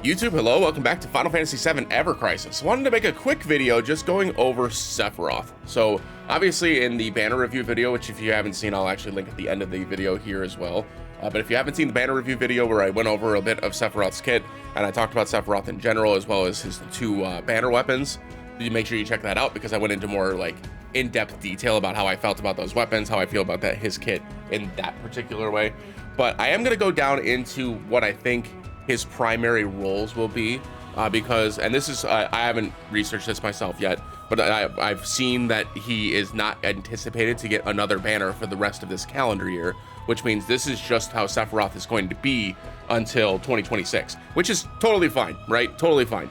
YouTube, hello, welcome back to Final Fantasy VII Ever Crisis. Wanted to make a quick video just going over Sephiroth. So obviously in the banner review video, which if you haven't seen, I'll actually link at the end of the video here as well. But if you haven't seen the banner review video where I went over a bit of Sephiroth's kit and I talked about Sephiroth in general as well as his two banner weapons, you make sure you check that out because I went into more like in-depth detail about how I felt about those weapons, how I feel about his kit in that particular way. But I am going to go down into what I think his primary roles will be because, and this is, I haven't researched this myself yet, but I've seen that he is not anticipated to get another banner for the rest of this calendar year, which means this is just how Sephiroth is going to be until 2026, which is totally fine, right? Totally fine.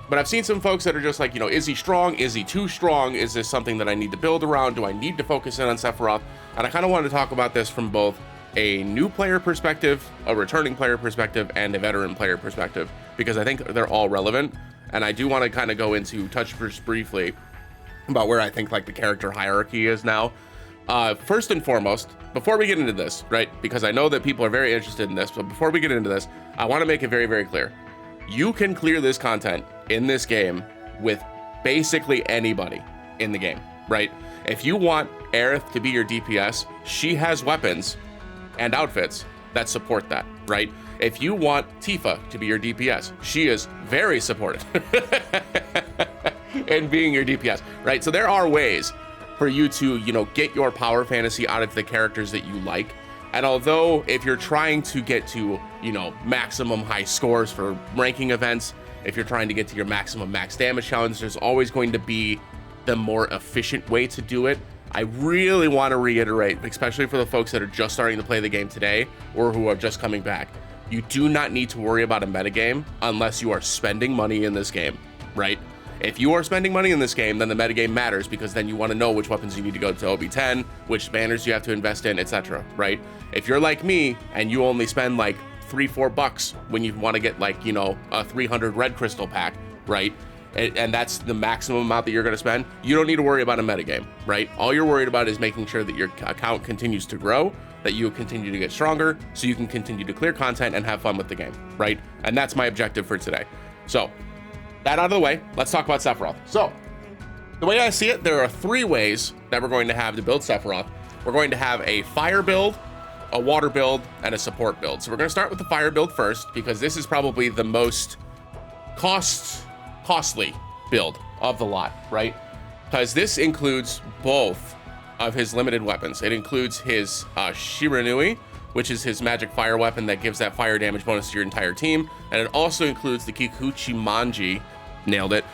But I've seen some folks that are just like, you know, is he strong? Is he too strong? Is this something that I need to build around? Do I need to focus in on Sephiroth? And I kind of wanted to talk about this from both a new player perspective, a returning player perspective, and a veteran player perspective, because I think they're all relevant. And I do want to kind of go into touch just briefly about where I think like the character hierarchy is now. First and foremost, before we get into this, right, because I know that people are very interested in this, but before we get into this, I want to make it very, very clear. You can clear this content in this game with basically anybody in the game, right? If you want Aerith to be your DPS, she has weapons and outfits that support that, right? If you want Tifa to be your DPS, she is very supportive in being your DPS, right? So there are ways for you to, you know, get your power fantasy out of the characters that you like. And although if you're trying to get to, you know, maximum high scores for ranking events, if you're trying to get to your maximum max damage challenge, there's always going to be the more efficient way to do it. I really want to reiterate, especially for the folks that are just starting to play the game today or who are just coming back, you do not need to worry about a metagame unless you are spending money in this game, right? If you are spending money in this game, then the metagame matters because then you want to know which weapons you need to go to OB10, which banners you have to invest in, etc., right? If you're like me and you only spend like $3-4 bucks when you want to get like, you know, a 300 red crystal pack, right? And that's the maximum amount that you're going to spend, you don't need to worry about a metagame, right? All you're worried about is making sure that your account continues to grow, that you continue to get stronger, so you can continue to clear content and have fun with the game, right? And that's my objective for today. So, that out of the way, let's talk about Sephiroth. So, the way I see it, there are 3 ways that we're going to have to build Sephiroth. We're going to have a fire build, a water build, and a support build. So we're going to start with the fire build first, because this is probably the most costly build of the lot, right? Because this includes both of his limited weapons. It includes his Shiranui, which is his magic fire weapon that gives that fire damage bonus to your entire team. And it also includes the Kikuchi Manji, nailed it,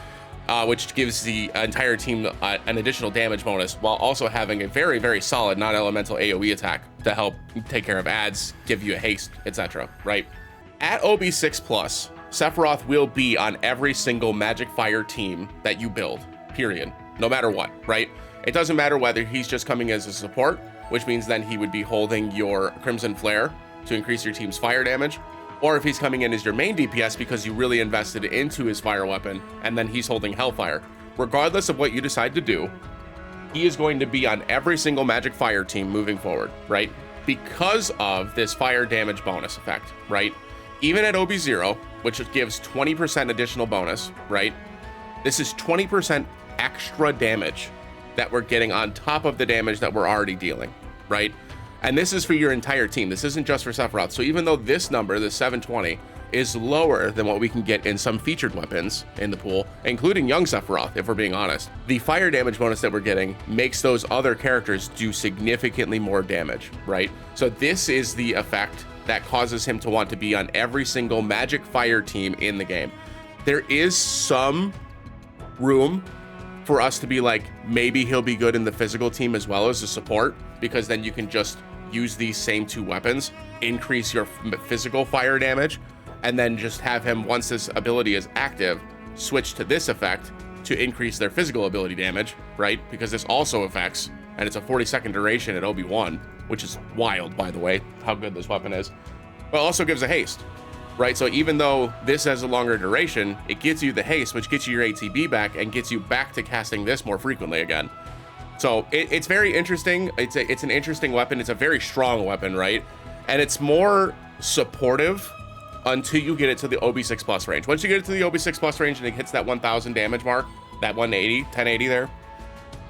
which gives the entire team an additional damage bonus while also having a very, very solid non-elemental AoE attack to help take care of ads, give you a haste, etc., right? At OB6+, Sephiroth will be on every single magic fire team that you build, period, no matter what, right? It doesn't matter whether he's just coming as a support, which means then he would be holding your Crimson Flare to increase your team's fire damage, or if he's coming in as your main DPS because you really invested into his fire weapon, and then he's holding Hellfire. Regardless of what you decide to do, he is going to be on every single magic fire team moving forward, right? Because of this fire damage bonus effect, right? Even at OB0, which gives 20% additional bonus, right? This is 20% extra damage that we're getting on top of the damage that we're already dealing, right? And this is for your entire team. This isn't just for Sephiroth. So even though this number, the 720, is lower than what we can get in some featured weapons in the pool, including young Sephiroth, if we're being honest, the fire damage bonus that we're getting makes those other characters do significantly more damage, right? So this is the effect that causes him to want to be on every single magic fire team in the game. There is some room for us to be like, maybe he'll be good in the physical team as well as the support, because then you can just use these same 2 weapons, increase your physical fire damage, and then just have him, once this ability is active, switch to this effect to increase their physical ability damage, right? Because this also affects, and it's a 40-second duration at OB1, which is wild, by the way, how good this weapon is, but also gives a haste, right? So even though this has a longer duration, it gets you the haste, which gets you your ATB back and gets you back to casting this more frequently again. So it's very interesting. It's an interesting weapon. It's a very strong weapon, right? And it's more supportive until you get it to the OB6 plus range. Once you get it to the OB6 plus range and it hits that 1000 damage mark, that 1080 there,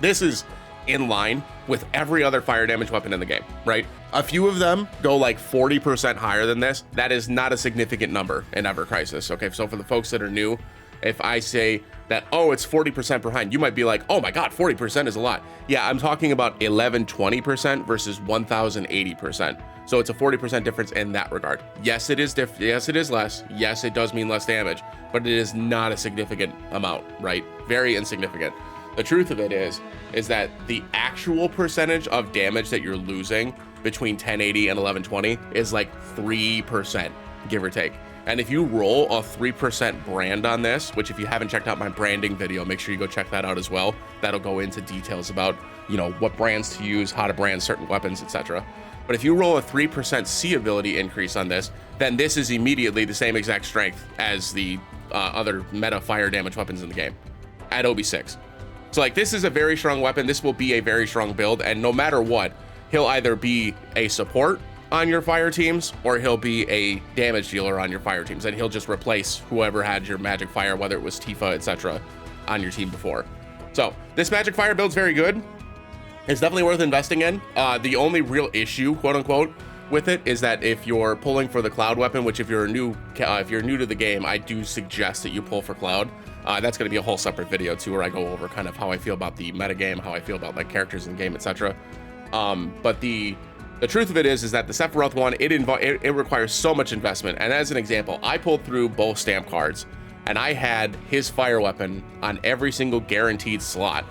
this is in line with every other fire damage weapon in the game, right? A few of them go like 40% higher than this. That is not a significant number in Ever Crisis. Okay, so for the folks that are new, if I say that, oh, it's 40% behind, you might be like, oh my God, 40% is a lot. Yeah, I'm talking about 1120% versus 1080%. So it's a 40% difference in that regard. Yes, it is yes, it is less. Yes, it does mean less damage, but it is not a significant amount, right? Very insignificant. The truth of it is that the actual percentage of damage that you're losing between 1080 and 1120 is like 3%, give or take. And if you roll a 3% brand on this, which if you haven't checked out my branding video, make sure you go check that out as well. That'll go into details about, you know, what brands to use, how to brand certain weapons, etc. But if you roll a 3% C ability increase on this, then this is immediately the same exact strength as the other meta fire damage weapons in the game at OB6. So like, this is a very strong weapon. This will be a very strong build, and no matter what, he'll either be a support on your fire teams or he'll be a damage dealer on your fire teams, and he'll just replace whoever had your magic fire, whether it was Tifa, etc., on your team before. So this magic fire build's very good. It's definitely worth investing in. The only real issue, quote unquote, with it is that if you're pulling for the cloud weapon, which if you're new to the game, I do suggest that you pull for cloud. That's going to be a whole separate video too, where I go over kind of how I feel about the metagame, how I feel about like characters in the game, etc. But the truth of it is that the Sephiroth one, it requires so much investment. And as an example, I pulled through both stamp cards, and I had his fire weapon on every single guaranteed slot,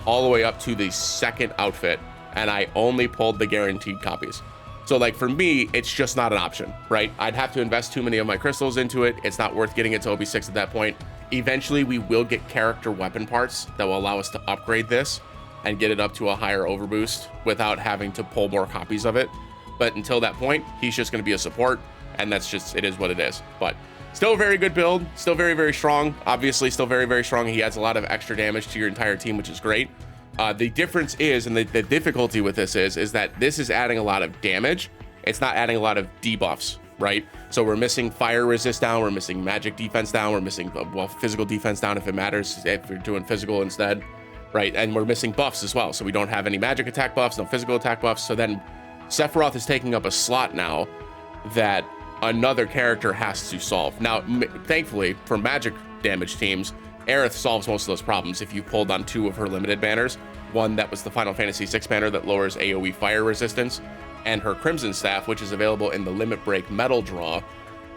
all the way up to the second outfit, and I only pulled the guaranteed copies. So like, for me, it's just not an option, right? I'd have to invest too many of my crystals into it. It's not worth getting it to OB6 at that point. Eventually, we will get character weapon parts that will allow us to upgrade this and get it up to a higher overboost without having to pull more copies of it. But until that point, he's just going to be a support, and that's just, it is what it is. But still a very good build, still very, very strong. Obviously, still very, very strong. He adds a lot of extra damage to your entire team, which is great. The difference is, and the difficulty with this is that this is adding a lot of damage. It's not adding a lot of debuffs, right? So we're missing fire resist down, we're missing magic defense down, we're missing, well, physical defense down if it matters, if you're doing physical instead, right? And we're missing buffs as well. So we don't have any magic attack buffs, no physical attack buffs. So then Sephiroth is taking up a slot now that another character has to solve. Now, thankfully, for magic damage teams, Aerith solves most of those problems if you pulled on two of her limited banners. One that was the Final Fantasy VI banner that lowers AoE fire resistance, and her Crimson Staff, which is available in the Limit Break Metal draw,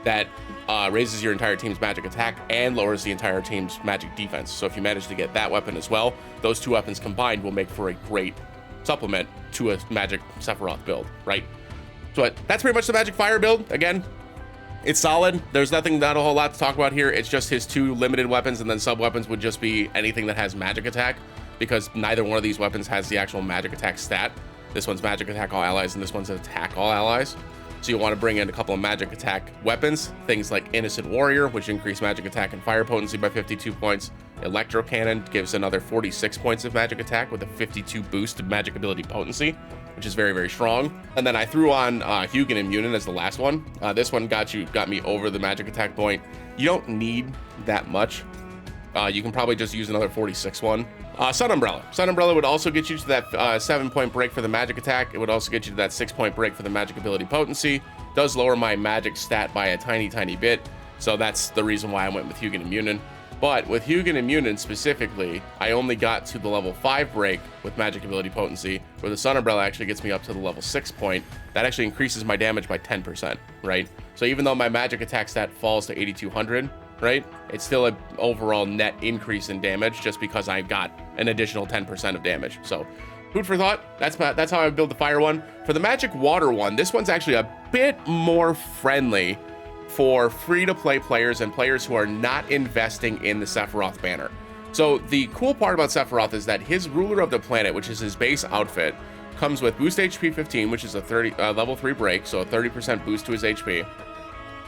that raises your entire team's magic attack and lowers the entire team's magic defense. So if you manage to get that weapon as well, those two weapons combined will make for a great supplement to a magic Sephiroth build, right? So that's pretty much the magic fire build. Again, it's solid. There's not a whole lot to talk about here. It's just his two limited weapons, and then sub weapons would just be anything that has magic attack, because neither one of these weapons has the actual magic attack stat. This one's magic attack all allies, and this one's attack all allies. So you want to bring in a couple of magic attack weapons, things like Innocent Warrior, which increase magic attack and fire potency by 52 points. Electro Cannon gives another 46 points of magic attack with a 52 boost of magic ability potency, which is very, very strong. And then I threw on Hugin and Munin as the last one. This one got me over the magic attack point. You don't need that much. You can probably just use another 46 one. Sun Umbrella. Sun Umbrella would also get you to that 7-point break for the magic attack. It would also get you to that 6-point break for the magic ability potency. Does lower my magic stat by a tiny, tiny bit. So that's the reason why I went with Hugin and Munin. But with Hugin and Munin specifically, I only got to the level 5 break with magic ability potency, where the Sun Umbrella actually gets me up to the level 6 point. That actually increases my damage by 10%, right? So even though my magic attack stat falls to 8,200, right, it's still an overall net increase in damage just because I got an additional 10% of damage. So food for thought. That's how I build the fire one. For the magic water one, this one's actually a bit more friendly for free-to-play players and players who are not investing in the Sephiroth banner. So the cool part about Sephiroth is that his Ruler of the Planet, which is his base outfit, comes with boost HP 15, which is a level 3 break, so a 30% boost to his HP.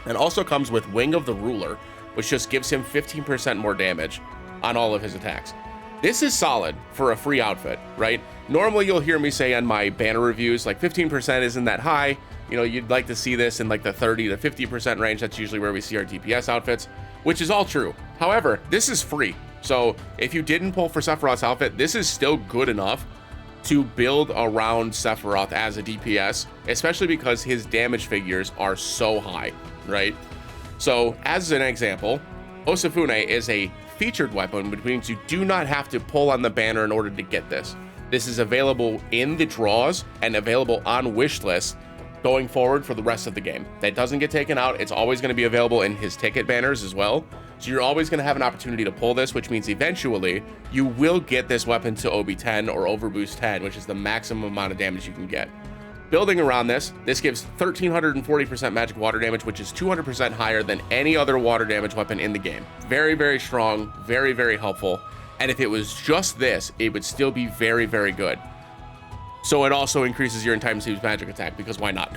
And also comes with Wing of the Ruler, which just gives him 15% more damage on all of his attacks. This is solid for a free outfit, right? Normally you'll hear me say on my banner reviews, like 15% isn't that high. you know, you'd like to see this in like the 30 to 50% range. That's usually where we see our DPS outfits, which is all true. However, this is free. So if you didn't pull for Sephiroth's outfit, this is still good enough to build around Sephiroth as a DPS, especially because his damage figures are so high, right? So as an example, Osafune is a featured weapon, which means you do not have to pull on the banner in order to get this. This is available in the draws and available on wish list going forward for the rest of the game. That doesn't get taken out. It's always going to be available in his ticket banners as well. So you're always going to have an opportunity to pull this, which means eventually you will get this weapon to OB10 or overboost 10, which is the maximum amount of damage you can get. Building around this gives 1340% magic water damage, which is 200% higher than any other water damage weapon in the game. Very, very strong, very, very helpful. And if it was just this, it would still be very, very good. So it also increases your time to use magic attack, because why not?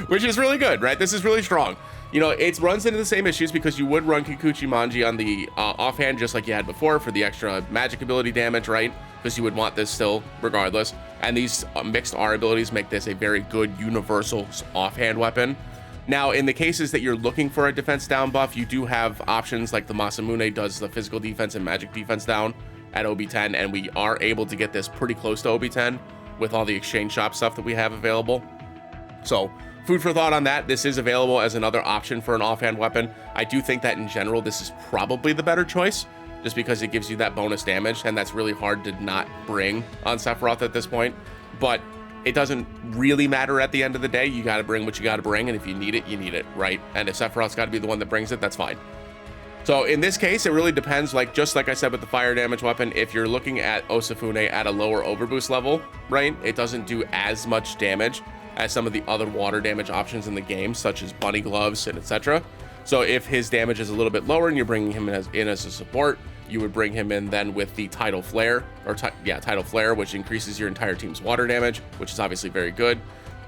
Which is really good, right? This is really strong. You know, it runs into the same issues because you would run Kikuchi Manji on the offhand just like you had before for the extra magic ability damage, right? Because you would want this still regardless. And these mixed R abilities make this a very good universal offhand weapon. Now, in the cases that you're looking for a defense down buff, you do have options like the Masamune does the physical defense and magic defense down at OB10, and we are able to get this pretty close to OB10 with all the exchange shop stuff that we have available. So food for thought on that. This is available as another option for an offhand weapon. I do think that in general, this is probably the better choice just because it gives you that bonus damage, and that's really hard to not bring on Sephiroth at this point. But it doesn't really matter at the end of the day. You got to bring what you got to bring, and if you need it, you need it, right? And if Sephiroth's got to be the one that brings it, that's fine. So in this case, it really depends, like just like I said with the fire damage weapon, if you're looking at Osafune at a lower overboost level, right, it doesn't do as much damage as some of the other water damage options in the game, such as bunny gloves and etc. So if his damage is a little bit lower and you're bringing him in as a support, you would bring him in then with the Tidal Flare, or Tidal Flare, which increases your entire team's water damage, which is obviously very good.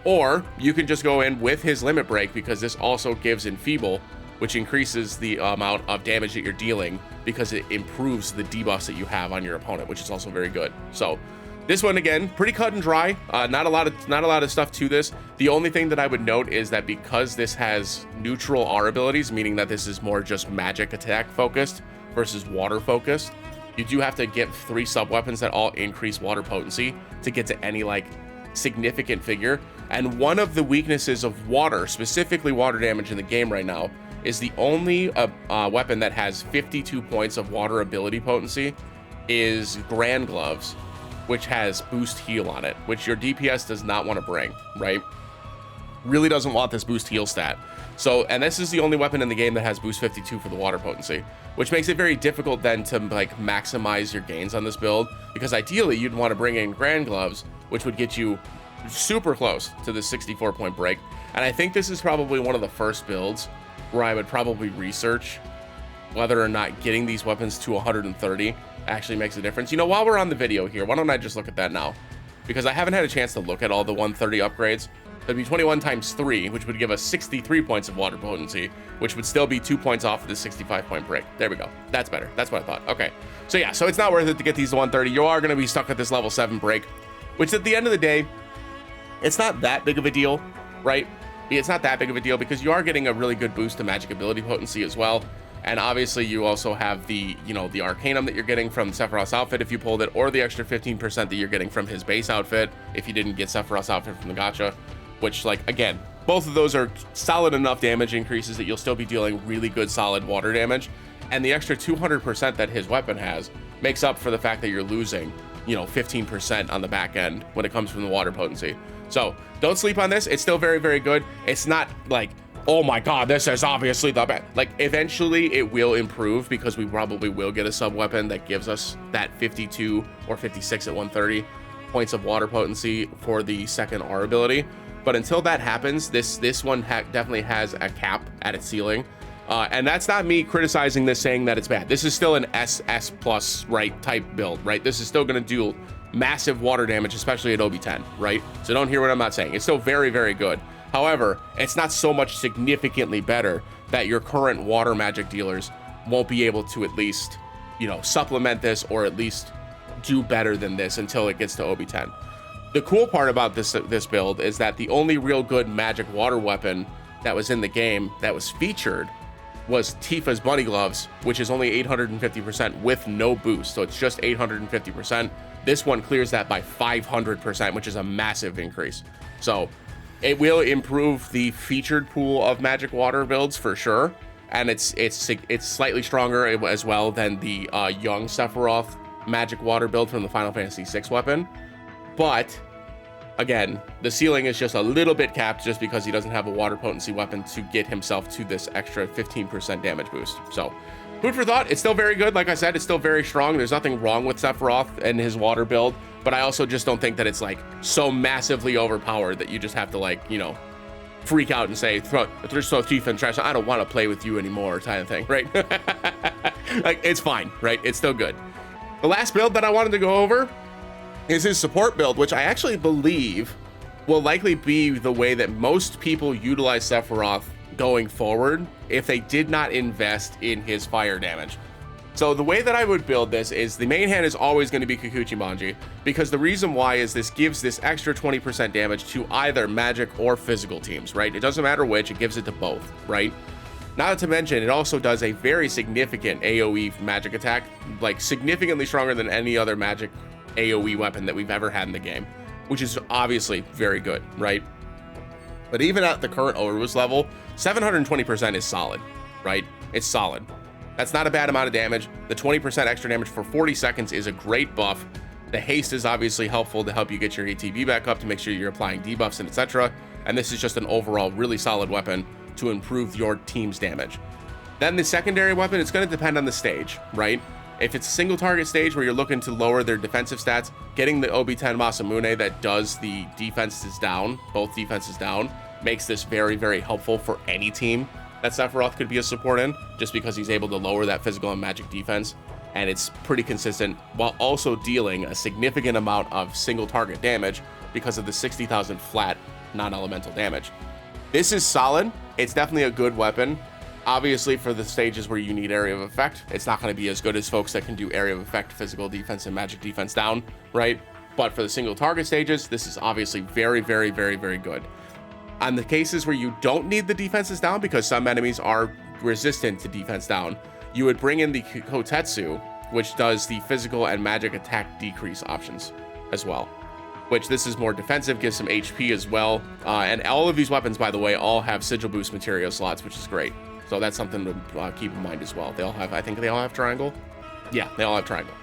Or you can just go in with his Limit Break, because this also gives Enfeeble, which increases the amount of damage that you're dealing because it improves the debuffs that you have on your opponent, which is also very good. So this one, again, pretty cut and dry. Not a lot of stuff to this. The only thing that I would note is that because this has neutral R abilities, meaning that this is more just magic attack focused versus water focused, you do have to get 3 sub weapons that all increase water potency to get to any like significant figure. And one of the weaknesses of water, specifically water damage in the game right now, is the only weapon that has 52 points of water ability potency is Grand Gloves, which has boost heal on it, which your DPS does not want to bring, right? Really doesn't want this boost heal stat. So, and this is the only weapon in the game that has boost 52 for the water potency, which makes it very difficult then to like maximize your gains on this build, because ideally you'd want to bring in Grand Gloves, which would get you super close to the 64 point break. And I think this is probably one of the first builds where I would probably research whether or not getting these weapons to 130 actually makes a difference. You know, while we're on the video here, why don't I just look at that now? Because I haven't had a chance to look at all the 130 upgrades. That'd be 21 times 3, which would give us 63 points of water potency, which would still be 2 points off of the 65 point break. There we go. That's better. That's what I thought. Okay. So yeah, so it's not worth it to get these to 130. You are going to be stuck at this level 7 break, which at the end of the day, it's not that big of a deal, right? It's not that big of a deal because you are getting a really good boost to magic ability potency as well. And obviously you also have the, you know, the Arcanum that you're getting from Sephiroth's outfit if you pulled it, or the extra 15% that you're getting from his base outfit if you didn't get Sephiroth's outfit from the gacha, which, like, again, both of those are solid enough damage increases that you'll still be dealing really good solid water damage. And the extra 200% that his weapon has makes up for the fact that you're losing, you know, 15% on the back end when it comes from the water potency. So don't sleep on this. It's still very, very good. It's not like, oh my god, this is obviously the best. Like, eventually it will improve because we probably will get a sub weapon that gives us that 52 or 56 at 130 points of water potency for the second R ability. But until that happens, this one definitely has a cap at its ceiling. And that's not me criticizing this, saying that it's bad. This is still an SS plus, right, type build, right? This is still going to do massive water damage, especially at OB10, right? So don't hear what I'm not saying. It's still very, very good. However, it's not so much significantly better that your current water magic dealers won't be able to at least, you know, supplement this or at least do better than this until it gets to OB10. The cool part about this build is that the only real good magic water weapon that was in the game that was featured was Tifa's Bunny Gloves, which is only 850% with no boost. So it's just 850%. This one clears that by 500%, which is a massive increase. So it will improve the featured pool of magic water builds for sure. And it's slightly stronger as well than the young Sephiroth magic water build from the Final Fantasy VI weapon. But again, the ceiling is just a little bit capped just because he doesn't have a water potency weapon to get himself to this extra 15% damage boost. So food for thought. It's still very good. Like I said, it's still very strong. There's nothing wrong with Sephiroth and his water build, but I also just don't think that it's like so massively overpowered that you just have to, like, you know, freak out and say, throw teeth and trash. I don't want to play with you anymore, kind of thing, right? Like, it's fine, right? It's still good. The last build that I wanted to go over is his support build, which I actually believe will likely be the way that most people utilize Sephiroth going forward if they did not invest in his fire damage. So the way that I would build this is the main hand is always going to be Kikuchi Manji, because the reason why is this gives this extra 20% damage to either magic or physical teams, right? It doesn't matter which, it gives it to both, right? Not to mention, it also does a very significant AoE magic attack, like significantly stronger than any other magic AoE weapon that we've ever had in the game, which is obviously very good, right? But even at the current overboost level, 720% is solid, right? It's solid. That's not a bad amount of damage. The 20% extra damage for 40 seconds is a great buff. The haste is obviously helpful to help you get your ATB back up, to make sure you're applying debuffs and etc. And this is just an overall really solid weapon to improve your team's damage. Then the secondary weapon, it's going to depend on the stage, right? If it's a single target stage where you're looking to lower their defensive stats, getting the OB10 Masamune that does the defenses down, both defenses down, makes this very, very helpful for any team that Sephiroth could be a support in, just because he's able to lower that physical and magic defense, and it's pretty consistent while also dealing a significant amount of single target damage because of the 60,000 flat non-elemental damage. This is solid. It's definitely a good weapon. Obviously, for the stages where you need area of effect, it's not going to be as good as folks that can do area of effect, physical defense, and magic defense down, right? But for the single target stages, this is obviously very, very, very, very good. On the cases where you don't need the defenses down, because some enemies are resistant to defense down, you would bring in the Kotetsu, which does the physical and magic attack decrease options as well, which this is more defensive, gives some HP as well. And all of these weapons, by the way, all have sigil boost material slots, which is great. So that's something to keep in mind as well. They all have, I think they all have triangle. Yeah, they all have triangle.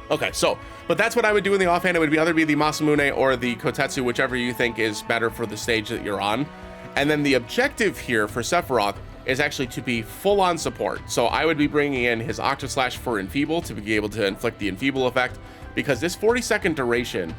Okay, so, but that's what I would do in the offhand. It would either be the Masamune or the Kotetsu, whichever you think is better for the stage that you're on. And then the objective here for Sephiroth is actually to be full-on support. So I would be bringing in his Octaslash for Enfeeble to be able to inflict the Enfeeble effect, because this 40-second duration,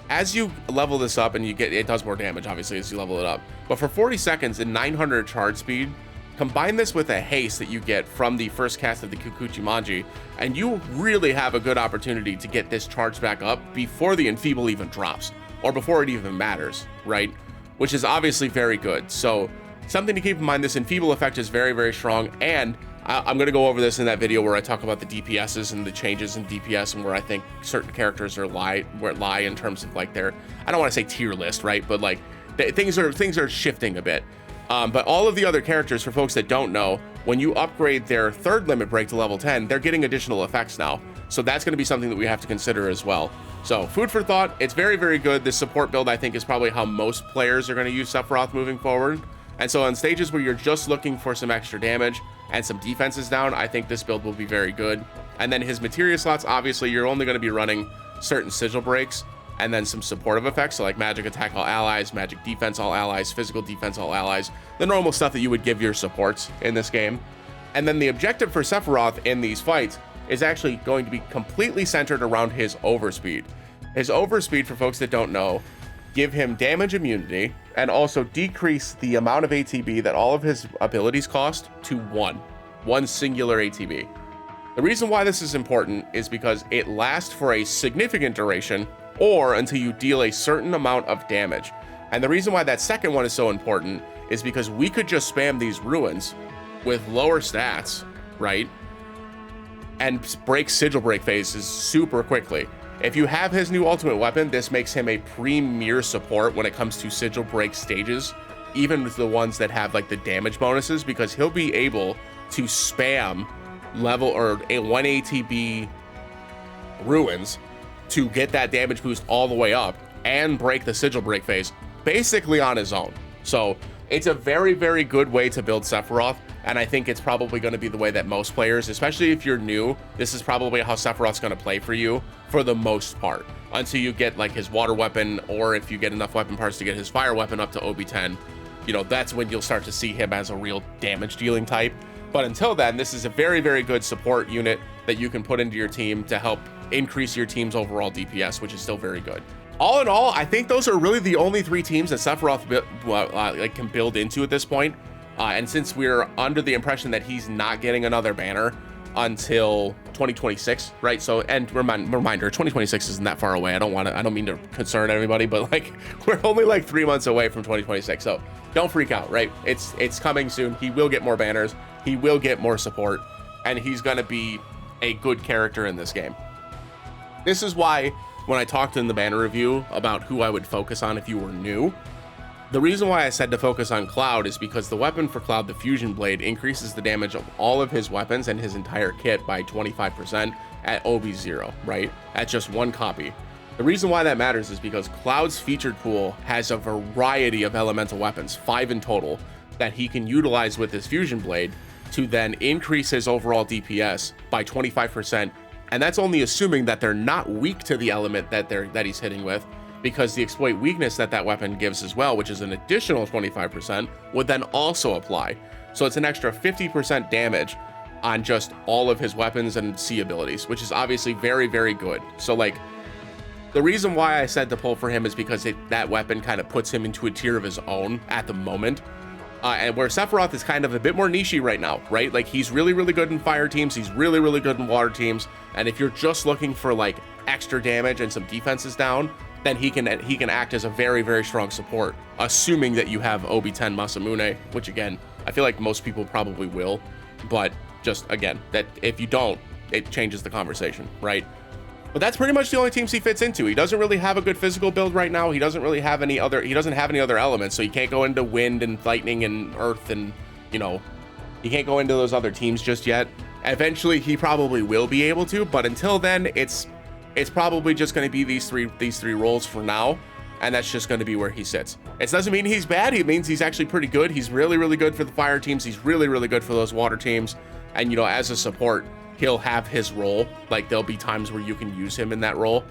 as you level this up, and you get, it does more damage, obviously, as you level it up. But for 40 seconds and 900 charge speed, combine this with a haste that you get from the first cast of the Kikuchi Manji, and you really have a good opportunity to get this charge back up before the Enfeeble even drops, or before it even matters, right? Which is obviously very good. So something to keep in mind, this Enfeeble effect is very, very strong, and I'm going to go over this in that video where I talk about the DPSs and the changes in DPS and where I think certain characters are where it lie in terms of like their, I don't want to say tier list, right? But like things are shifting a bit. But all of the other characters, for folks that don't know, when you upgrade their third limit break to level 10, they're getting additional effects now. So that's going to be something that we have to consider as well. So food for thought. It's very, very good. This support build, I think, is probably how most players are going to use Sephiroth moving forward. And so on stages where you're just looking for some extra damage and some defenses down, I think this build will be very good. And then his materia slots, obviously, you're only going to be running certain sigil breaks, and then some supportive effects, so like magic attack all allies, magic defense all allies, physical defense all allies, the normal stuff that you would give your supports in this game. And then the objective for Sephiroth in these fights is actually going to be completely centered around his overspeed. His overspeed, for folks that don't know, give him damage immunity and also decrease the amount of ATB that all of his abilities cost to one singular ATB. The reason why this is important is because it lasts for a significant duration, or until you deal a certain amount of damage. And the reason why that second one is so important is because we could just spam these ruins with lower stats, right? And break sigil break phases super quickly. If you have his new ultimate weapon, this makes him a premier support when it comes to sigil break stages, even with the ones that have like the damage bonuses, because he'll be able to spam level or a 1 ATB ruins to get that damage boost all the way up and break the sigil break phase basically on his own. So it's a very, very good way to build Sephiroth, and I think it's probably going to be the way that most players, especially if you're new, this is probably how Sephiroth's going to play for you for the most part, until you get like his water weapon, or if you get enough weapon parts to get his fire weapon up to OB10, you know, that's when you'll start to see him as a real damage dealing type. But until then, this is a very, very good support unit that you can put into your team to help increase your team's overall DPS, which is still very good. All in all, I think those are really the only 3 teams that Sephiroth can build into at this point. And since we're under the impression that he's not getting another banner until 2026, right? So, and reminder, 2026 isn't that far away. I don't mean to concern everybody, but like we're only like 3 months away from 2026. So don't freak out, right? It's coming soon. He will get more banners. He will get more support, and he's going to be a good character in this game. This is why when I talked in the banner review about who I would focus on if you were new, the reason why I said to focus on Cloud is because the weapon for Cloud, the Fusion Blade, increases the damage of all of his weapons and his entire kit by 25% at OB0, right? At just 1 copy. The reason why that matters is because Cloud's featured pool has a variety of elemental weapons, 5 in total, that he can utilize with his Fusion Blade to then increase his overall DPS by 25%. And that's only assuming that they're not weak to the element that he's hitting with, because the exploit weakness that weapon gives as well, which is an additional 25%, would then also apply. So it's an extra 50% damage on just all of his weapons and C abilities, which is obviously very, very good. So like, the reason why I said to pull for him is because that weapon kind of puts him into a tier of his own at the moment. And where Sephiroth is kind of a bit more niche-y right now, right? Like, he's really, really good in fire teams. He's really, really good in water teams. And if you're just looking for like extra damage and some defenses down, then he can act as a very, very strong support, assuming that you have OB10 Masamune, which again, I feel like most people probably will. But just again, that if you don't, it changes the conversation, right? But that's pretty much the only teams he fits into. He doesn't really have a good physical build right now. He doesn't have any other elements, so he can't go into wind and lightning and earth, and you know, he can't go into those other teams just yet. Eventually he probably will be able to, but until then it's probably just going to be these three roles for now, and that's just going to be where he sits. It doesn't mean he's bad. It means he's actually pretty good. He's really, really good for the fire teams. He's really, really good for those water teams, and you know, as a support, he'll have his role. Like, there'll be times where you can use him in that role,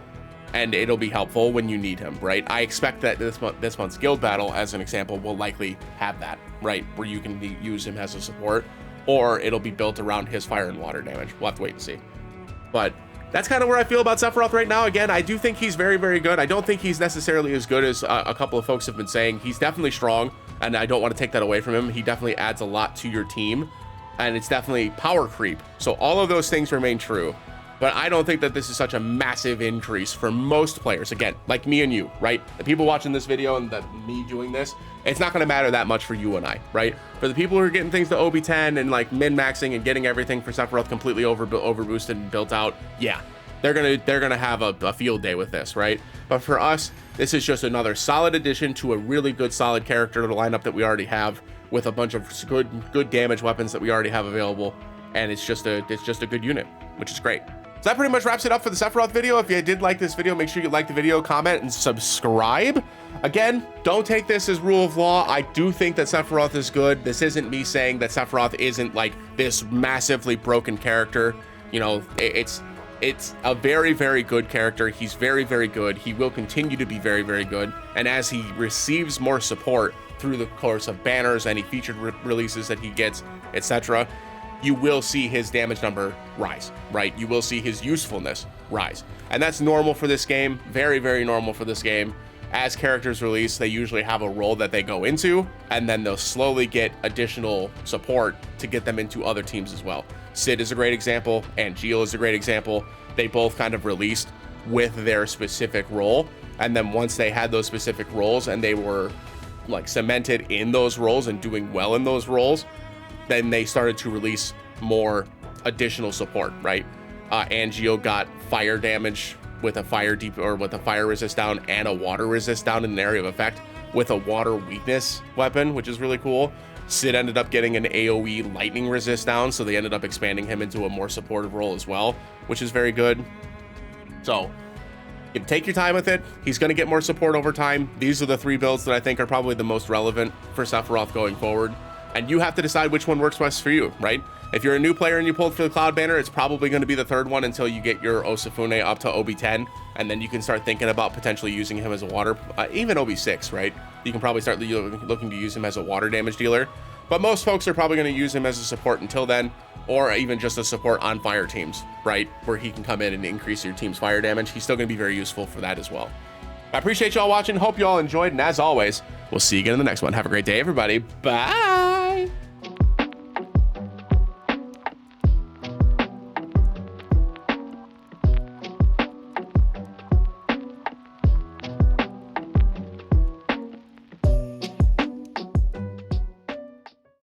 and it'll be helpful when you need him, right? I expect that this month's guild battle, as an example, will likely have that, right? Where you can use him as a support, or it'll be built around his fire and water damage. We'll have to wait and see. But that's kind of where I feel about Sephiroth right now. Again, I do think he's very, very good. I don't think he's necessarily as good as a couple of folks have been saying. He's definitely strong, and I don't want to take that away from him. He definitely adds a lot to your team, and it's definitely power creep. So all of those things remain true, but I don't think that this is such a massive increase for most players. Again, like me and you, right? The people watching this video and me doing this, it's not going to matter that much for you and I, right? For the people who are getting things to OB10 and like min-maxing and getting everything for Sephiroth completely over boosted and built out, yeah, they're gonna have a field day with this, right? But for us, this is just another solid addition to a really good, solid character lineup that we already have, with a bunch of good damage weapons that we already have available, and it's just a good unit, which is great. So that pretty much wraps it up for the Sephiroth video. If you did like this video, make sure you like the video, comment, and subscribe. Again, don't take this as rule of law. I do think that Sephiroth is good. This isn't me saying that Sephiroth isn't like this massively broken character. You know, it's a very, very good character. He's very, very good. He will continue to be very, very good. And as he receives more support through the course of banners, any featured releases that he gets, etc., you will see his damage number rise, right? You will see his usefulness rise. And that's normal for this game. Very, very normal for this game. As characters release, they usually have a role that they go into, and then they'll slowly get additional support to get them into other teams as well. Sid is a great example, and Geo is a great example. They both kind of released with their specific role, and then once they had those specific roles and they were like cemented in those roles and doing well in those roles, then they started to release more additional support, right? Angio got fire damage with a fire deep or with a fire resist down and a water resist down in an area of effect with a water weakness weapon, which is really cool. Sid ended up getting an AoE lightning resist down, so they ended up expanding him into a more supportive role as well, which is very good. So you take your time with it. He's going to get more support over time. These are the 3 builds that I think are probably the most relevant for Sephiroth going forward. And you have to decide which one works best for you, right? If you're a new player and you pulled for the Cloud Banner, it's probably going to be the 3rd one until you get your Osafune up to OB10, and then you can start thinking about potentially using him as a water, even OB6, right? You can probably start looking to use him as a water damage dealer, but most folks are probably going to use him as a support until then, or even just a support on fire teams, right? Where he can come in and increase your team's fire damage. He's still going to be very useful for that as well. I appreciate y'all watching. Hope you all enjoyed, and as always, we'll see you again in the next one. Have a great day, everybody. Bye!